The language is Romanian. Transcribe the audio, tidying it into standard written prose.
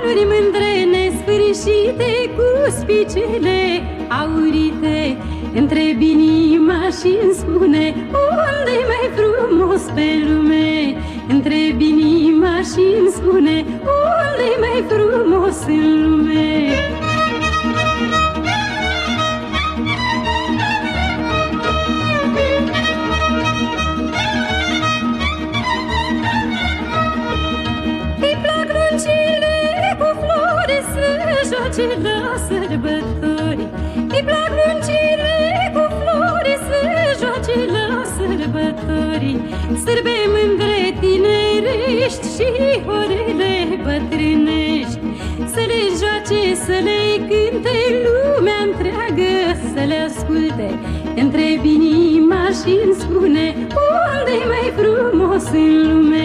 planuri mândre nesfârșite, cu spicele aurite, întreb inima și-mi spune unde-i mai frumos pe lume. Întreb inima și-mi spune unde-i mai frumos în lume. Joace la sărbători, îi plac luncile cu flori, să joace la sărbători. Sârbe mândre tinerești și orele bătrânești, să le joace, să le cânte lumea întreagă, să le asculte. Întreb inima și-mi spune unde-i mai frumos în lume.